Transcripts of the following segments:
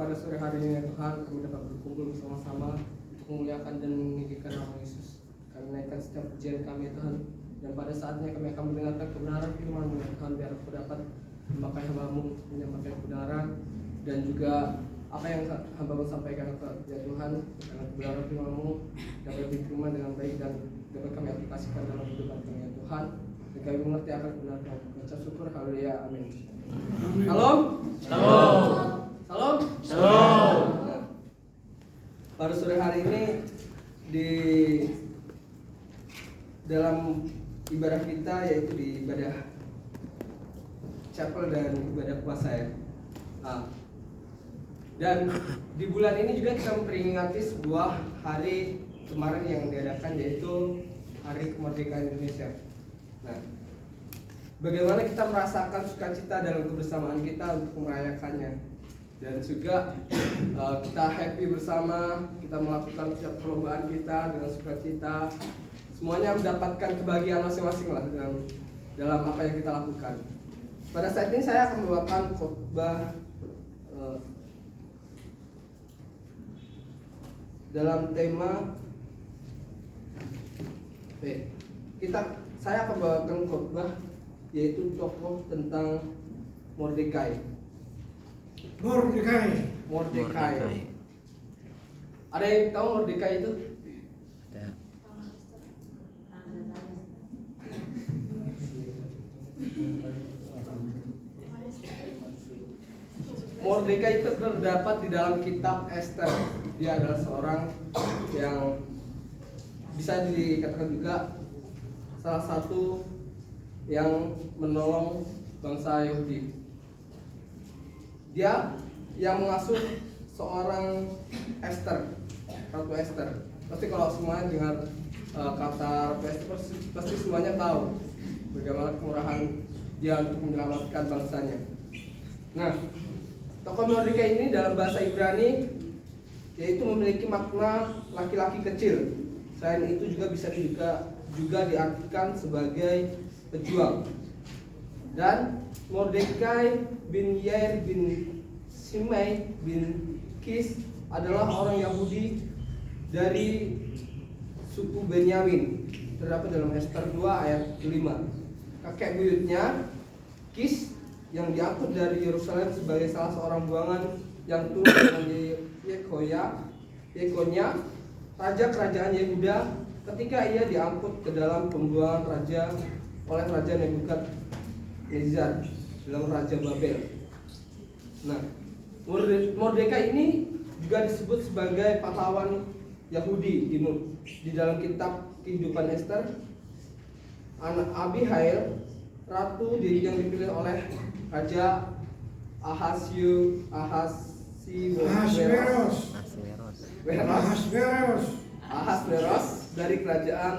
pada sore hari ini ya Tuhan, kami dapat berkumpul bersama-sama untuk memuliakan dan meninggikan nama Yesus. Kami naikkan setiap pujian kami ya Tuhan, dan pada saatnya kami akan mendengarkan kebenaran firman-Mu ya Tuhan, biar aku dapat memakai hamba-Mu menyampaikan kebenaran, dan juga apa yang hamba-Mu sampaikan ya Tuhan, karena kebenaran firman-Mu dapat diterima dengan baik dan dapat kami aplikasikan dalam kehidupan kami ya Tuhan, dan kami mengerti akan kebenaran. Ucap syukur, haleluya, amin. Shalom. Shalom. Shalom. Shalom. Nah, pada sore hari ini di dalam ibadah kita, yaitu di ibadah chapel dan ibadah puasa ya. Nah, dan di bulan ini juga kita memperingati sebuah hari kemarin yang diadakan, yaitu Hari Kemerdekaan Indonesia. Nah, bagaimana kita merasakan sukacita dalam kebersamaan kita untuk merayakannya, dan juga kita happy bersama, kita melakukan setiap perlombaan kita dengan sukacita, semuanya mendapatkan kebahagiaan masing-masing lah dalam apa yang kita lakukan. Pada saat ini saya akan membawakan khotbah dalam tema saya akan membawakan khotbah yaitu tokoh tentang Mordekai. Ada yang tahu Mordekai itu? Mordekai itu terdapat di dalam kitab Esther. Dia adalah seorang yang bisa dikatakan juga salah satu yang menolong bangsa Yahudi. Dia yang mengasuh seorang Esther, Ratu Esther. Pasti kalau semuanya dengar kata Ratu Esther, pasti semuanya tahu bagaimana kemurahan dia untuk menyelamatkan bangsanya. Nah, tokoh Mordekai ini dalam bahasa Ibrani yaitu memiliki makna laki-laki kecil. Selain itu juga bisa juga diartikan sebagai pejuang. Dan Mordekai bin Yair bin Simei bin Kis adalah orang Yahudi dari suku Benyamin. Terdapat dalam Esther 2 ayat 5. Kakek buyutnya Kis yang diangkut dari Yerusalem sebagai salah seorang buangan yang turun dengan Yekonya, raja kerajaan Yehuda, ketika ia diangkut ke dalam pembuangan raja oleh Raja Nebukadnezar dalam Raja Babel. Nah, Mordekai ini juga disebut sebagai pahlawan Yahudi di dalam kitab Kehidupan Esther. Anak Abihail, ratu yang dipilih oleh Raja Ahasveros dari kerajaan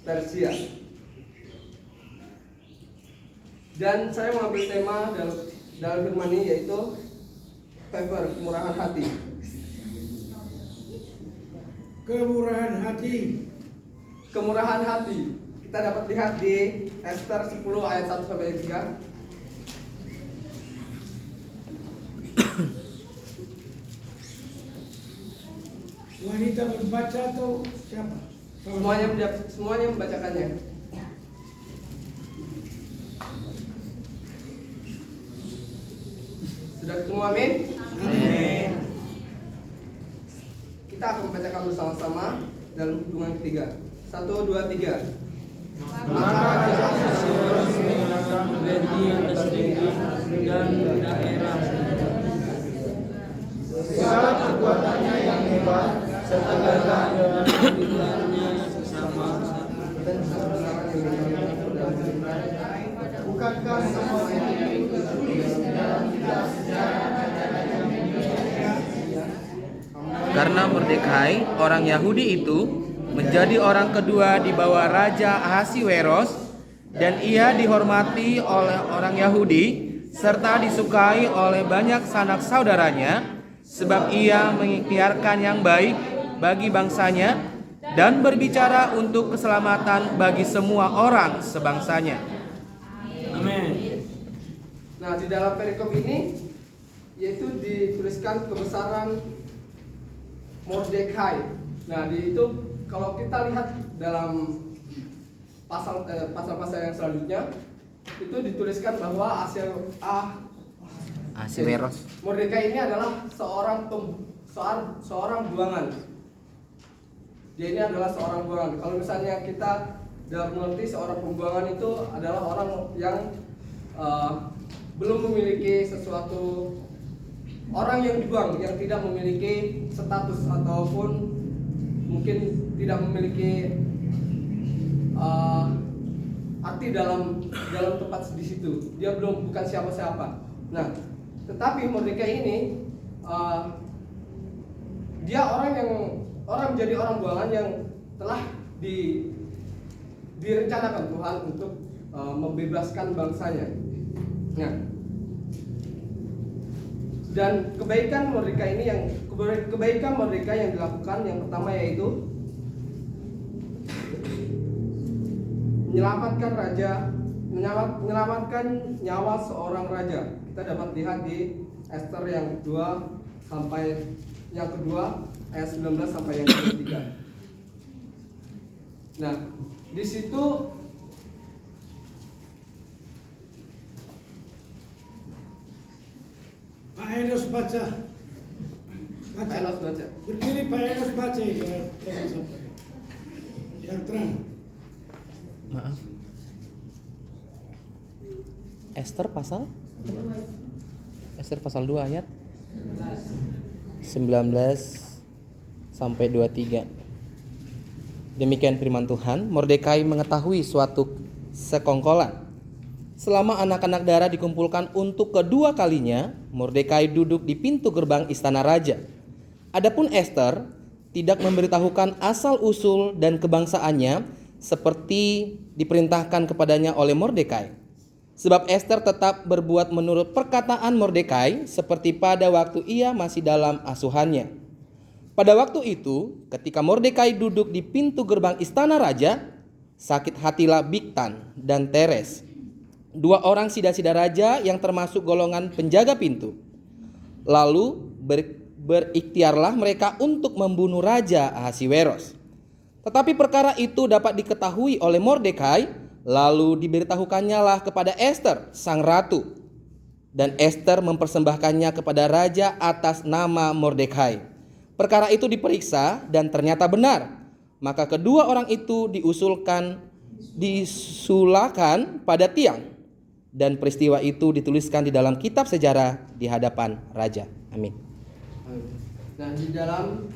Persia. Dan saya mengambil tema dalam firman ini yaitu favor, kemurahan hati. Kemurahan hati. Kita dapat lihat di Esther 10 ayat 1 sampai 3. Wanita membaca atau siapa? Semuanya membacakannya. Sudah ketemu, amin? Amin. Kita akan membacakan bersama-sama dalam hitungan ketiga. 1, 2, 3. Maka Raja Ahasuerus mengenakan ganti atas dinding dan daerah. Segala kekuatannya yang hebat serta gagah dengan pilihannya sesama. Bukankah semua itu tertulis dalam kitab sejarah raja-raja Indonesia? Karena Mordekai, orang Yahudi itu, menjadi orang kedua di bawah Raja Ahasuerus, dan ia dihormati oleh orang Yahudi serta disukai oleh banyak sanak saudaranya, sebab ia mengikhtiarkan yang baik bagi bangsanya dan berbicara untuk keselamatan bagi semua orang sebangsanya. Amin. Nah, di dalam perikop ini yaitu dituliskan kebesaran Mordekai. Nah, di itu kalau kita lihat dalam pasal-pasal yang selanjutnya itu dituliskan bahwa Ahasiweros. Mordekai ini adalah seorang buangan. Dia ini adalah seorang buangan. Kalau misalnya kita dalam mengerti seorang pembuangan itu adalah orang yang belum memiliki sesuatu, orang yang dibuang, yang tidak memiliki status ataupun mungkin tidak memiliki arti dalam tempat di situ. Dia bukan siapa-siapa. Nah, tetapi Mordekai ini dia orang menjadi orang buangan yang telah direncanakan Tuhan untuk membebaskan bangsanya. Nah, dan kebaikan Mordekai ini yang dilakukan yang pertama yaitu menyelamatkan nyawa seorang raja. Kita dapat lihat di Ester yang kedua ayat 19 sampai yang ketiga. Nah, di situ Pak Enos baca. Berdiri Pak Enos baca ini yang terang. Maaf. Ester pasal 2 ayat 19 sampai 23. Demikian firman Tuhan. Mordekai mengetahui suatu sekongkolan. Selama anak-anak darah dikumpulkan untuk kedua kalinya, Mordekai duduk di pintu gerbang istana raja. Adapun Ester tidak memberitahukan asal-usul dan kebangsaannya seperti diperintahkan kepadanya oleh Mordekai. Sebab Ester tetap berbuat menurut perkataan Mordekai seperti pada waktu ia masih dalam asuhannya. Pada waktu itu, ketika Mordekai duduk di pintu gerbang istana raja, sakit hatilah Bigtan dan Teres, dua orang sida-sida raja yang termasuk golongan penjaga pintu. Lalu berikhtiarlah mereka untuk membunuh Raja Ahasiweros. Tetapi perkara itu dapat diketahui oleh Mordekai, lalu diberitahukannya lah kepada Ester, sang ratu. Dan Ester mempersembahkannya kepada raja atas nama Mordekai. Perkara itu diperiksa dan ternyata benar. Maka kedua orang itu disulakan pada tiang. Dan peristiwa itu dituliskan di dalam kitab sejarah di hadapan raja. Amin. Nah, di dalam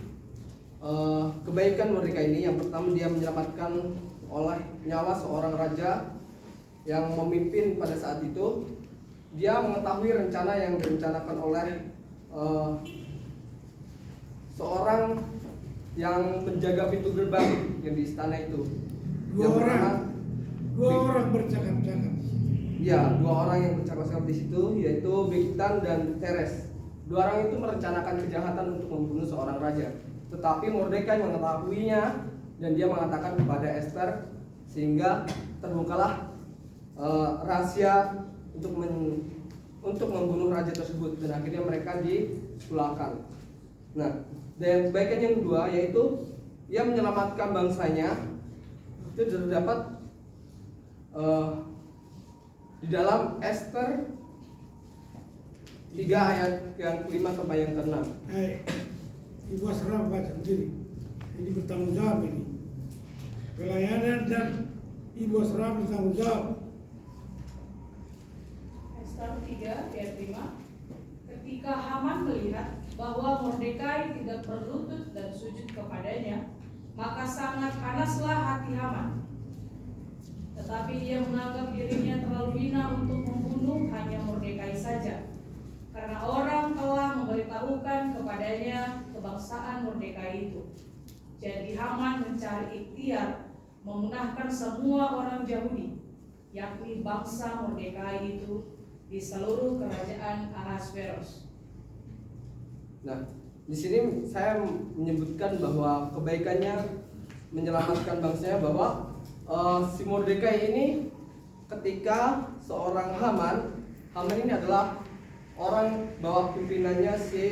kebaikan Mordekai ini, yang pertama dia menyelamatkan oleh nyawa seorang raja yang memimpin pada saat itu. Dia mengetahui rencana yang direncanakan oleh seorang yang menjaga pintu gerbang yang di istana itu. Dua orang bercakap-cakap. Ya, dua orang yang bercakap-cakap di situ, yaitu Bigtan dan Teres. Dua orang itu merencanakan kejahatan untuk membunuh seorang raja. Tetapi Mordekai mengetahuinya dan dia mengatakan kepada Ester, sehingga terbukalah rahasia untuk membunuh raja tersebut, dan akhirnya mereka disulakan. Nah, dan kebaikan yang kedua yaitu ia menyelamatkan bangsanya. Itu terdapat di dalam Ester 3 ayat yang kelima sampai yang ke-6. Ibu Asraf baca sendiri. Ini bertanggung jawab ini. Pelayanan dan Ibu Asraf bertanggung jawab. Ester 3 ayat 5. Ketika Haman melihat bahwa Mordekai tidak berlutut dan sujud kepadanya, maka sangat panaslah hati Haman. Tetapi dia menganggap dirinya terlalu hina untuk membunuh hanya Mordekai saja, karena orang telah memberitahukan kepadanya kebangsaan Mordekai itu. Jadi Haman mencari ikhtiar memunahkan semua orang Yahudi, yakni bangsa Mordekai itu, di seluruh kerajaan Ahasveros. Nah, di sini saya menyebutkan bahwa kebaikannya menyelamatkan bangsanya, bahwa si Mordekai ini ketika seorang Haman ini adalah orang bawah pimpinannya si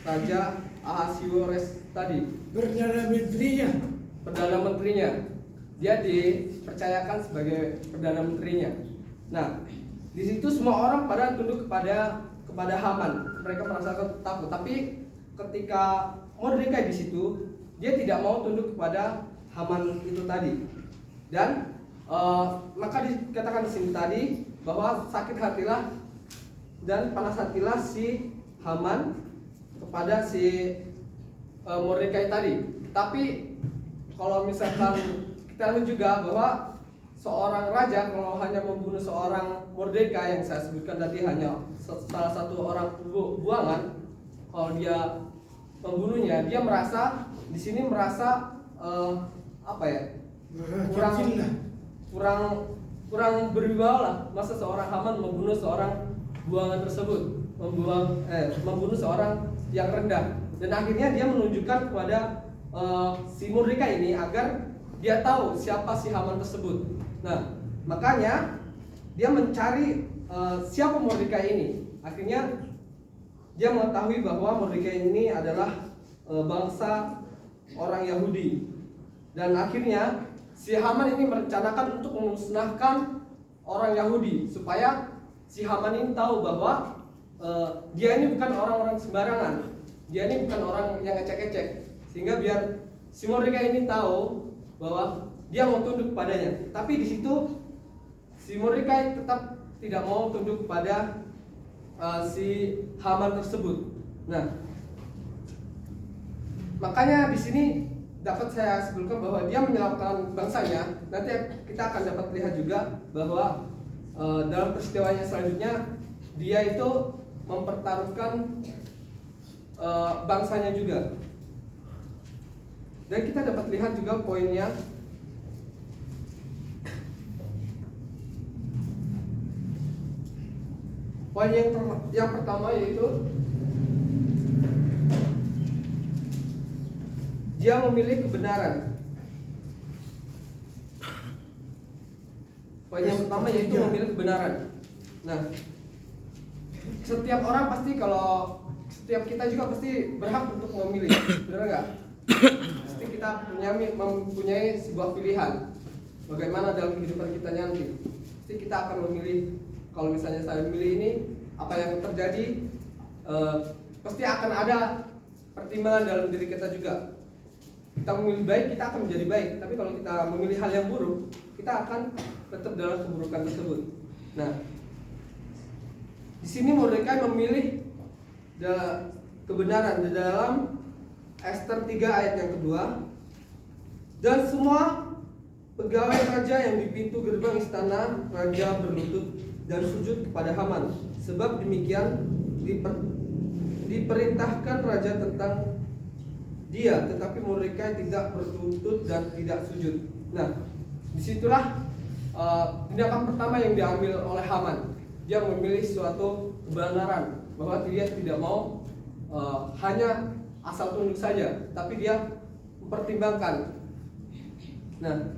Raja Ahasiweros tadi, Perdana Menterinya. Perdana Menterinya. Dia dipercayakan sebagai Perdana Menterinya. Nah, di situ semua orang pada tunduk kepada Haman. Mereka merasakan takut. Tapi ketika Mordekai di situ, dia tidak mau tunduk kepada Haman itu tadi. Dan maka dikatakan di sini tadi bahwa sakit hatilah dan panas hatilah si Haman kepada si Mordekai tadi. Tapi kalau misalkan kita lihat juga bahwa seorang raja kalau hanya membunuh seorang Mordekai yang saya sebutkan tadi hanya salah satu orang buangan, kalau dia membunuhnya, dia merasa di sini merasa apa ya, kurang berwibawa lah. Masa seorang Haman membunuh seorang buangan tersebut, membunuh seorang yang rendah, dan akhirnya dia menunjukkan kepada si Mordekai ini agar dia tahu siapa si Haman tersebut. Nah, makanya dia mencari siapa Mordekai ini. Akhirnya dia mengetahui bahwa Mordekai ini adalah bangsa orang Yahudi. Dan akhirnya si Haman ini merencanakan untuk memusnahkan orang Yahudi supaya si Haman ini tahu bahwa dia ini bukan orang-orang sembarangan. Dia ini bukan orang yang ecek-ecek. Sehingga biar si Mordekai ini tahu bahwa dia mau tunduk kepadanya. Tapi di situ si Mordekai tetap tidak mau tunduk kepada si Haman tersebut. Nah, makanya di sini dapat saya sebutkan bahwa dia menyelamatkan bangsanya. Nanti kita akan dapat lihat juga bahwa dalam peristiwanya selanjutnya dia itu mempertaruhkan bangsanya juga. Dan kita dapat lihat juga poinnya. Poin yang pertama yaitu dia memilih kebenaran. Poin yang pertama yaitu memilih kebenaran. Nah, setiap orang pasti setiap kita juga pasti berhak untuk memilih, benar nggak? Pasti kita mempunyai sebuah pilihan. Bagaimana dalam kehidupan kita nanti? Pasti kita akan memilih. Kalau misalnya saya memilih ini, apa yang terjadi? Pasti akan ada pertimbangan dalam diri kita juga. Kita memilih baik, kita akan menjadi baik. Tapi kalau kita memilih hal yang buruk, kita akan tetap dalam keburukan tersebut. Nah, di sini Mordekai memilih kebenaran di dalam Ester 3 ayat yang kedua. Dan semua pegawai raja yang di pintu gerbang istana raja berlutut dan sujud kepada Haman, sebab demikian diperintahkan raja tentang dia, tetapi Mordekai tidak berlutut dan tidak sujud. Nah, disitulah tindakan pertama yang diambil oleh Haman. Dia memilih suatu kebenaran bahwa dia tidak mau hanya asal tunduk saja, tapi dia mempertimbangkan. Nah,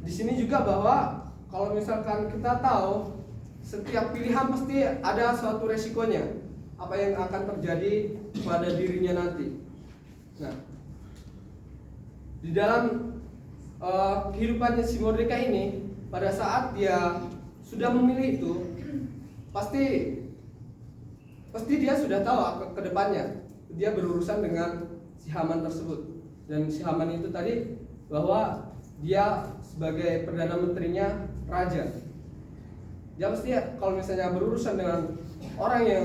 di sini juga bahwa kalau misalkan kita tahu setiap pilihan pasti ada suatu resikonya, apa yang akan terjadi pada dirinya nanti. Nah, di dalam kehidupannya si Mordekai ini, pada saat dia sudah memilih itu, pasti dia sudah tahu ke depannya dia berurusan dengan si Haman tersebut. Dan si Haman itu tadi bahwa dia sebagai perdana menterinya raja. Dia pasti kalau misalnya berurusan dengan orang yang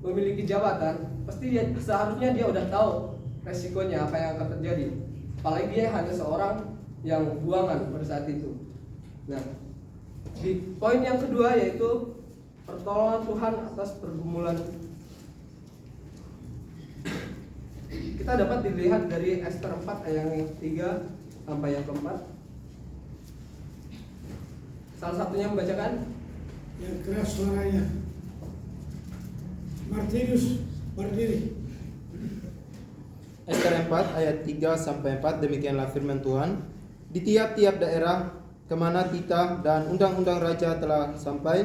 memiliki jabatan, pasti seharusnya dia udah tahu resikonya apa yang akan terjadi. Apalagi dia hanya seorang yang buangan pada saat itu. Nah, di poin yang kedua yaitu pertolongan Tuhan atas pergumulan. Kita dapat dilihat dari Ester 4 ayat yang 3 sampai yang keempat. Salah satunya membacakan Yang keras suaranya. Martinus berdiri. Ester 4 ayat 3 sampai 4, demikianlah firman Tuhan. Di tiap-tiap daerah kemana titah dan undang-undang raja telah sampai,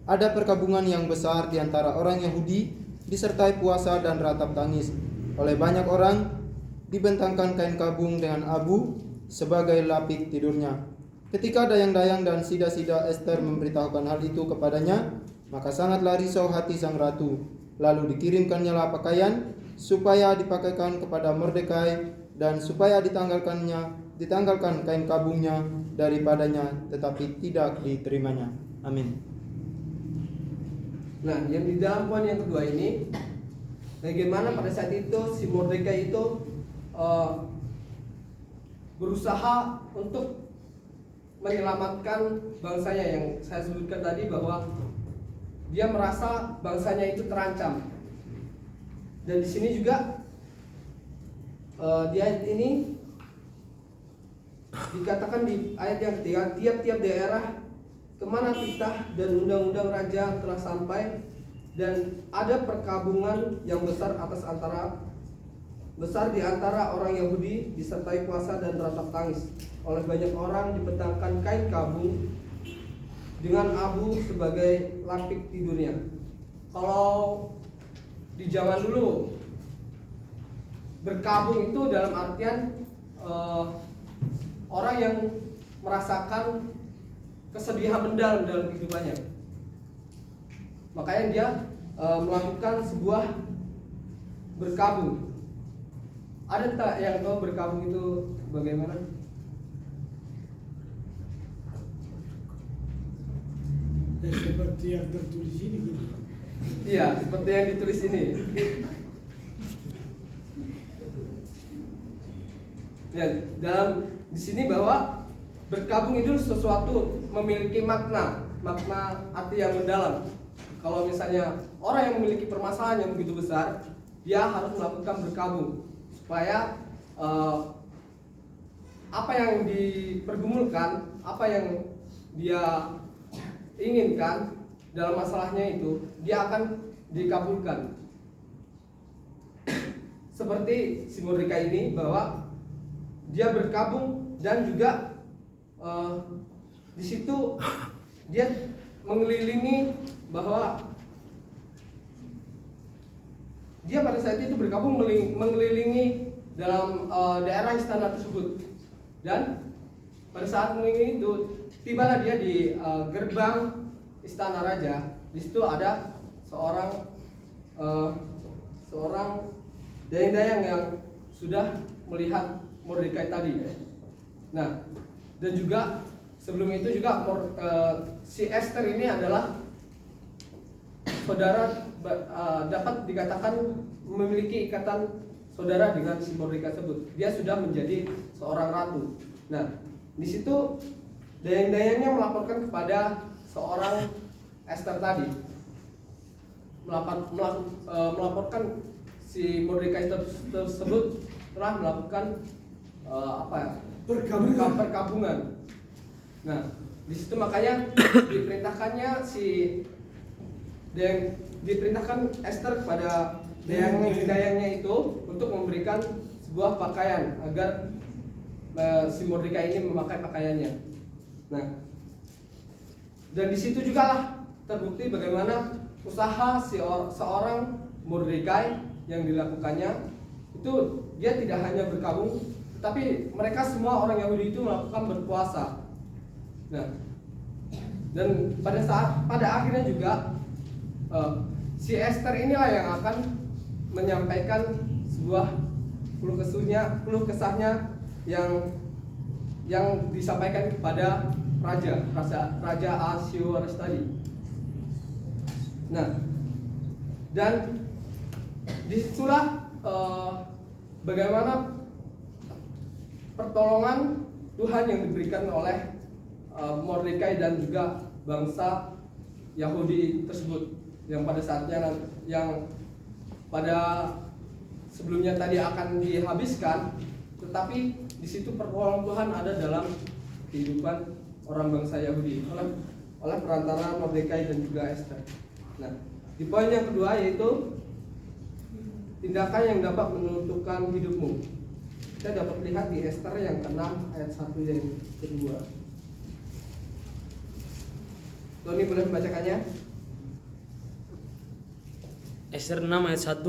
ada perkabungan yang besar di antara orang Yahudi, disertai puasa dan ratap tangis. Oleh banyak orang dibentangkan kain kabung dengan abu sebagai lapik tidurnya. Ketika dayang-dayang dan sida-sida Ester memberitahukan hal itu kepadanya, maka sangatlah risau hati sang ratu. Lalu dikirimkannyalah pakaian supaya dipakaikan kepada Mordekai dan supaya ditanggalkan kain kabungnya daripadanya, tetapi tidak diterimanya. Amin. Nah, yang di dalam poin yang kedua ini, bagaimana pada saat itu si Mordekai itu berusaha untuk menyelamatkan bangsanya yang saya sebutkan tadi, bahwa dia merasa bangsanya itu terancam. Dan di sini juga di ayat ini dikatakan di ayat yang ketiga, tiap-tiap daerah kemana titah dan undang-undang raja telah sampai, dan ada perkabungan yang besar besar di antara orang Yahudi, disertai puasa dan ratap tangis. Oleh banyak orang dibentangkan kain kabung dengan abu sebagai lapik tidurnya. Kalau di zaman dulu, berkabung itu dalam artian orang yang merasakan kesedihan mendalam dalam kehidupannya. Makanya dia melakukan sebuah berkabung. Ada tak yang tahu berkabung itu bagaimana? Seperti yang tertulis ini gitu. Iya, seperti yang ditulis ini. Ya, dalam di sini bahwa berkabung itu sesuatu memiliki makna arti yang mendalam. Kalau misalnya orang yang memiliki permasalahan yang begitu besar, dia harus melakukan berkabung supaya apa yang dipergumulkan, apa yang dia inginkan dalam masalahnya itu, dia akan dikabulkan. Seperti si Mordekai ini, bahwa dia berkabung dan juga di situ dia mengelilingi, bahwa dia pada saat itu berkabung mengelilingi dalam daerah istana tersebut. Dan pada saat mengelilingi itu, tibalah dia di gerbang istana raja. Di situ ada seorang dayang-dayang yang sudah melihat Mordekai tadi. Nah, dan juga sebelum itu juga si Ester ini adalah saudara, dapat dikatakan memiliki ikatan saudara dengan si Mordekai tersebut. Dia sudah menjadi seorang ratu. Nah, di situ dayang-dayangnya melaporkan kepada seorang Ester tadi, melaporkan si Mordekai tersebut telah melakukan perkabungan. Nah, di situ makanya diperintahkan Ester kepada dayangnya itu untuk memberikan sebuah pakaian agar si Mordekai ini memakai pakaiannya. Nah, dan di situ juga lah terbukti bagaimana usaha seorang Mordekai yang dilakukannya itu. Dia tidak hanya berkabung, tetapi mereka semua orang Yahudi itu melakukan berpuasa. Nah, dan pada akhirnya juga si Ester inilah yang akan menyampaikan sebuah keluh kesahnya yang disampaikan kepada Raja Ahasuerus tadi. Nah, dan disitulah bagaimana pertolongan Tuhan yang diberikan oleh Mordekai dan juga bangsa Yahudi tersebut, yang pada saatnya yang pada sebelumnya tadi akan dihabiskan, tetapi di situ pertolongan Tuhan ada dalam kehidupan orang bangsa Yahudi oleh perantara Mordekai dan juga Ester. Nah, di poin yang kedua yaitu tindakan yang dapat menentukan hidupmu. Kita dapat lihat di Ester yang ke-6 ayat 1 dan kedua. Tony boleh membacakannya? Ester 6 ayat 1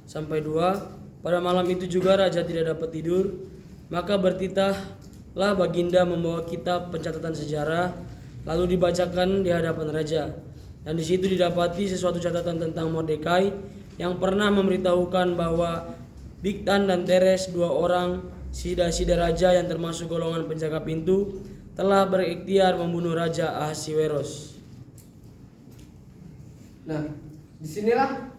sampai 2. Pada malam itu juga raja tidak dapat tidur, maka bertitahlah Baginda membawa kitab pencatatan sejarah, lalu dibacakan di hadapan raja. Dan di situ didapati sesuatu catatan tentang Mordekai yang pernah memberitahukan bahwa Bigtan dan Teres, dua orang sida-sida raja yang termasuk golongan penjaga pintu, telah berikhtiar membunuh Raja Ahasiweros. Nah, disinilah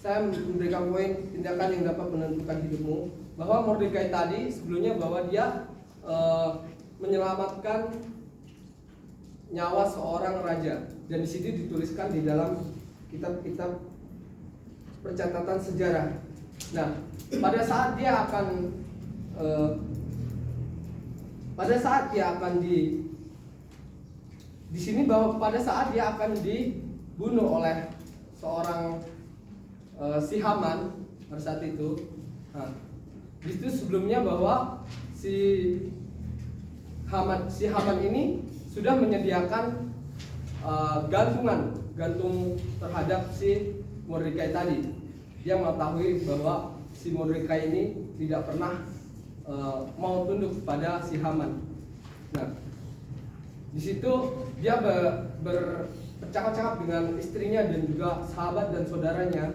saya memberikan poin tindakan yang dapat menentukan hidupmu. Bahwa Mordekai tadi sebelumnya bahwa dia menyelamatkan nyawa seorang raja, dan di situ dituliskan di dalam kitab-kitab percatatan sejarah. Nah, pada saat dia akan di sini bahwa pada saat dia akan dibunuh oleh seorang si Haman pada saat itu. Nah, di situ sebelumnya bahwa si Haman ini sudah menyediakan gantung terhadap si Mordekai tadi. Dia mengetahui bahwa si Mordekai ini tidak pernah mau tunduk pada si Haman. Nah, di situ dia bercakap-cakap dengan istrinya dan juga sahabat dan saudaranya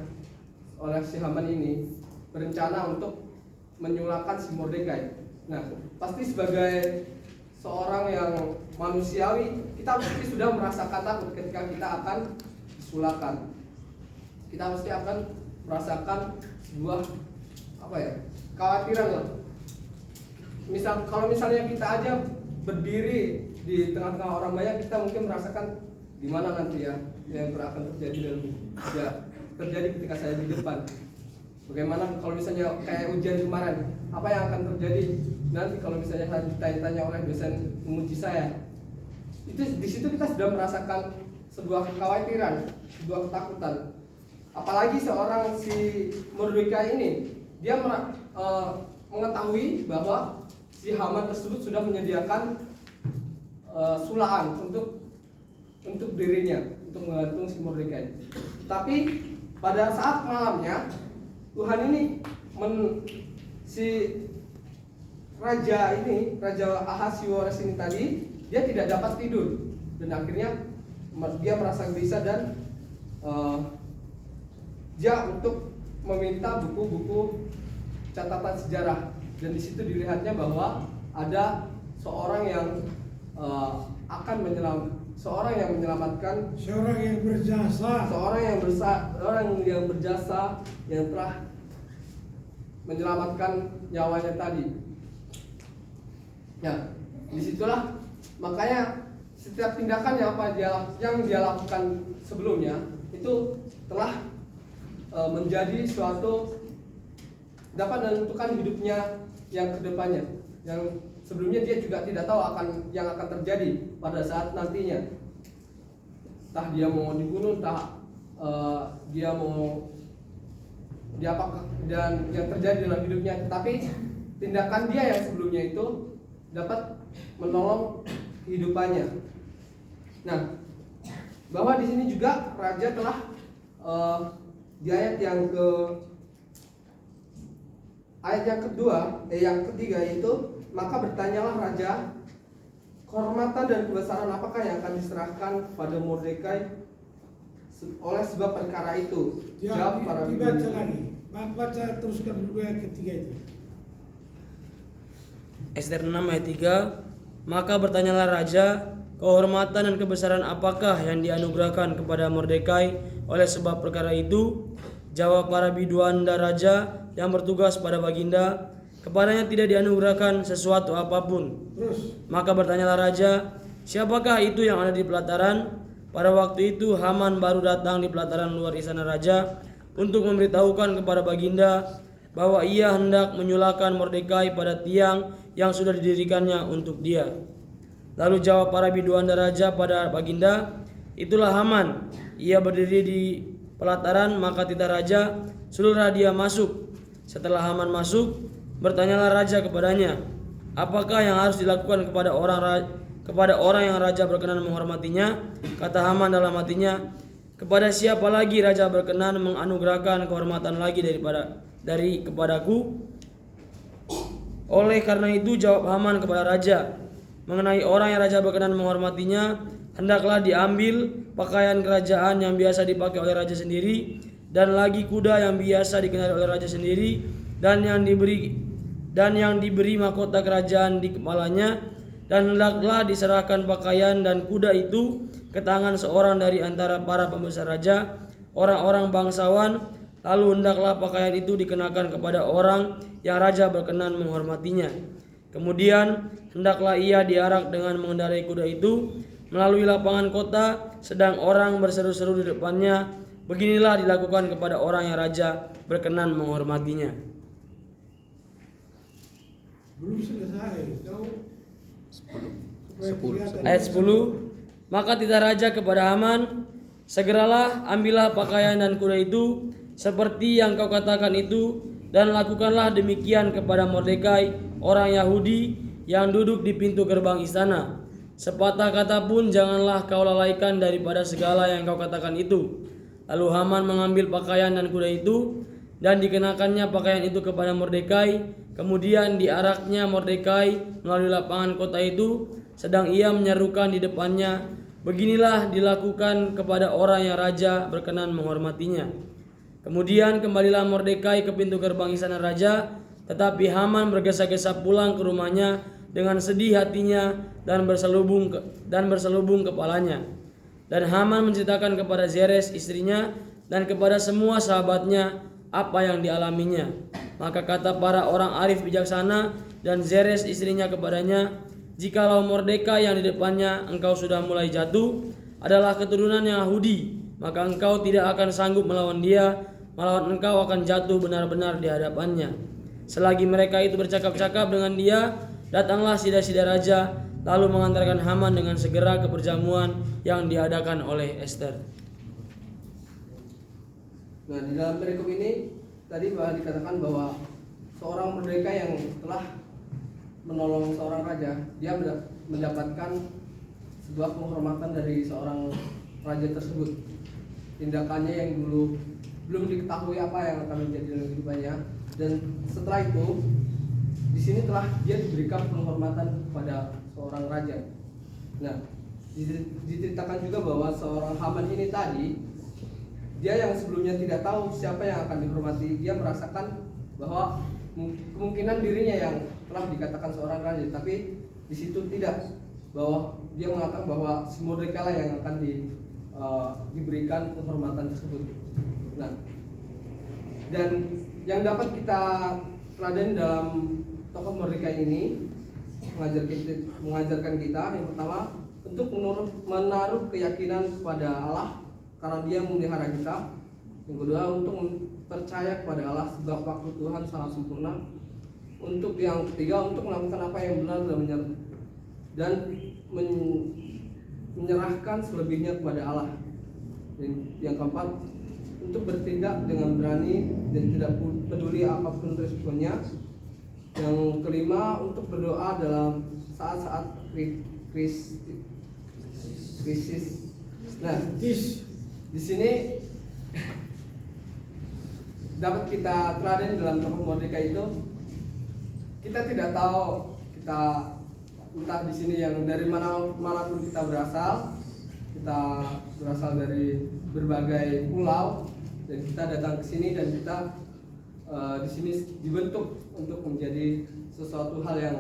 oleh si Haman ini, berencana untuk menyulahkan si Mordekai. Nah, pasti sebagai seorang yang manusiawi, kita pasti sudah merasakan takut ketika kita akan disulahkan. Kita pasti akan merasakan sebuah kekhawatiran lah. Kalau misalnya kita aja berdiri di tengah-tengah orang banyak, kita mungkin merasakan gimana nanti yang akan terjadi terjadi ketika saya di depan. Bagaimana kalau misalnya kayak ujian kemarin, apa yang akan terjadi nanti kalau misalnya saya ditanya-tanya oleh dosen menguji saya? Itu di situ kita sudah merasakan sebuah kekhawatiran, sebuah ketakutan. Apalagi seorang si Mordekai ini, dia mengetahui bahwa si Haman tersebut sudah menyediakan sulahan untuk dirinya, untuk menggantung si Mordekai. Tapi pada saat malamnya, Tuhan ini si raja Ahasiweros ini tadi, dia tidak dapat tidur, dan akhirnya dia merasa gelisah dan dia untuk meminta buku-buku catatan sejarah, dan di situ dilihatnya bahwa ada seorang yang seorang yang menyelamatkan, seorang yang berjasa, yang telah menyelamatkan nyawanya tadi. Ya, disitulah makanya setiap tindakan yang dia lakukan sebelumnya itu telah menjadi suatu dapat menentukan hidupnya yang kedepannya, yang sebelumnya dia juga tidak tahu yang akan terjadi pada saat nantinya. Entah dia mau dibunuh, entah dia mau diapakah dan yang terjadi dalam hidupnya, tetapi tindakan dia yang sebelumnya itu dapat menolong kehidupannya. Nah, bahwa di sini juga raja telah di ayat yang ketiga itu, maka bertanyalah raja, kehormatan dan kebesaran apakah yang akan diserahkan pada Mordekai oleh sebab perkara itu? Jawab para dibaca lagi. Baca teruskan dulu ayat ketiga itu. Ester 6 ayat 3. Maka bertanyalah raja, kehormatan dan kebesaran apakah yang dianugerahkan kepada Mordekai oleh sebab perkara itu? Jawab para biduanda raja yang bertugas pada Baginda, kepadanya tidak dianugerahkan sesuatu apapun. Terus. Maka bertanyalah raja, siapakah itu yang ada di pelataran? Pada waktu itu Haman baru datang di pelataran luar istana raja untuk memberitahukan kepada Baginda bahwa ia hendak menyulahkan Mordekai pada tiang yang sudah didirikannya untuk dia. Lalu jawab para biduanda raja pada Baginda, itulah Haman. Ia berdiri di pelataran, maka titah raja, suruhlah dia masuk. Setelah Haman masuk, bertanyalah raja kepadanya, apakah yang harus dilakukan kepada orang yang raja berkenan menghormatinya? Kata Haman dalam hatinya, kepada siapa lagi raja berkenan menganugerahkan kehormatan lagi kepadaku? Oleh karena itu jawab Haman kepada raja mengenai orang yang raja berkenan menghormatinya, hendaklah diambil pakaian kerajaan yang biasa dipakai oleh raja sendiri, dan lagi kuda yang biasa dikendarai oleh raja sendiri, dan yang diberi mahkota kerajaan di kepalanya, dan hendaklah diserahkan pakaian dan kuda itu ke tangan seorang dari antara para pembesar raja, orang-orang bangsawan. Lalu hendaklah pakaian itu dikenakan kepada orang yang raja berkenan menghormatinya. Kemudian hendaklah ia diarak dengan mengendarai kuda itu melalui lapangan kota, sedang orang berseru-seru di depannya. Beginilah dilakukan kepada orang yang raja berkenan menghormatinya. Belum selesai, tahu? 10. Ayat 10. Maka titah raja kepada Haman, segeralah ambillah pakaian dan kuda itu seperti yang kau katakan itu, dan lakukanlah demikian kepada Mordekai orang Yahudi yang duduk di pintu gerbang istana. Sepatah kata pun janganlah kau lalaikan daripada segala yang kau katakan itu. Lalu Haman mengambil pakaian dan kuda itu, dan dikenakannya pakaian itu kepada Mordekai. Kemudian diaraknya Mordekai melalui lapangan kota itu, sedang ia menyerukan di depannya, beginilah dilakukan kepada orang yang raja berkenan menghormatinya. Kemudian kembalilah Mordekai ke pintu gerbang istana raja, tetapi Haman bergesa-gesa pulang ke rumahnya dengan sedih hatinya dan berselubung kepalanya. Dan Haman menceritakan kepada Zeres istrinya dan kepada semua sahabatnya apa yang dialaminya. Maka kata para orang arif bijaksana dan Zeres istrinya kepadanya, jikalau Mordekai yang di depannya engkau sudah mulai jatuh adalah keturunan Yahudi, maka engkau tidak akan sanggup melawan dia, malahan engkau akan jatuh benar-benar di hadapannya. Selagi mereka itu bercakap-cakap dengan dia, datanglah sida-sida raja, lalu mengantarkan Haman dengan segera ke perjamuan yang diadakan oleh Ester. Nah, di dalam perikop ini tadi dikatakan bahwa seorang Mordekai yang telah menolong seorang raja, dia mendapatkan sebuah penghormatan dari seorang raja tersebut. Tindakannya yang dulu belum diketahui apa yang akan menjadi dalam kehidupannya, dan setelah itu di sini telah dia diberikan penghormatan kepada seorang raja. Nah, diceritakan juga bahwa seorang Haman ini tadi, dia yang sebelumnya tidak tahu siapa yang akan dihormati, dia merasakan bahwa kemungkinan dirinya yang telah dikatakan seorang raja, tapi di situ tidak, bahwa dia mengatakan bahwa si Mordekai lah yang akan diberikan penghormatan tersebut. Nah, dan yang dapat kita teladani dalam tokoh Mordekai ini mengajarkan kita yang pertama untuk menaruh keyakinan kepada Allah karena dia memelihara kita. Yang kedua untuk percaya kepada Allah sebab waktu Tuhan sangat sempurna. Untuk yang ketiga untuk melakukan apa yang benar dan menyerahkan selebihnya kepada Allah. Dan yang keempat untuk bertindak dengan berani dan tidak peduli apapun resikonya. Yang kelima untuk berdoa dalam saat-saat krisis. Nah, di sini dapat kita teladani dalam tokoh Mordekai itu, kita tidak tahu kita entah di sini yang dari manapun kita berasal dari berbagai pulau, dan kita datang ke sini dan kita di sini dibentuk untuk menjadi sesuatu hal yang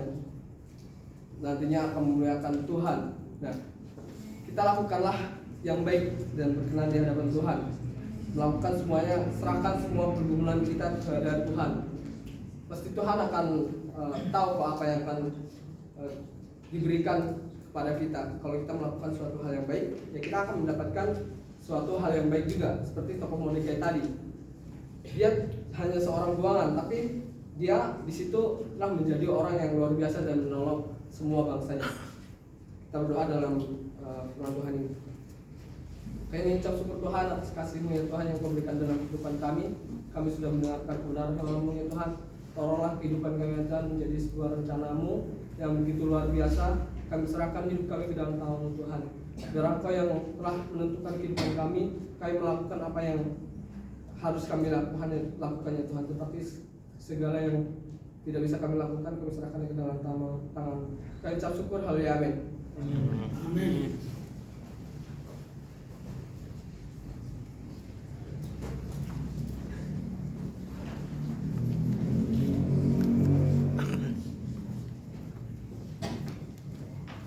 nantinya akan memuliakan Tuhan. Nah, kita lakukanlah yang baik dan berkenan di hadapan Tuhan. Melakukan semuanya, serahkan semua pergumulan kita kepada Tuhan. Pasti Tuhan akan tahu apa yang akan diberikan kepada kita. Kalau kita melakukan suatu hal yang baik, ya kita akan mendapatkan suatu hal yang baik juga. Seperti tokoh Mordekai tadi, dia hanya seorang buangan, tapi dia di situ telah menjadi orang yang luar biasa dan menolong semua bangsanya. Kita berdoa dalam firman Tuhan ini. Kami ucap syukur Tuhan atas kasih-Mu ya Tuhan yang Kau berikan dalam kehidupan kami. Kami sudah mendengarkan kebenaran firman-Mu ya Tuhan. Tolonglah kehidupan kami ya Tuhan menjadi sebuah rencana-Mu yang begitu luar biasa. Kami serahkan hidup kami ke dalam tangan-Mu Tuhan. Biar Engkau yang telah menentukan kehidupan kami melakukan apa yang harus kami lakukan ya Tuhan. Tetapi segala yang tidak bisa kami lakukan, kami serahkan ke dalam tangan. Kami ucap syukur, haleluya, amin. Amin.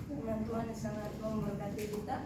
Firman Tuhan yang sangat memberkati kita.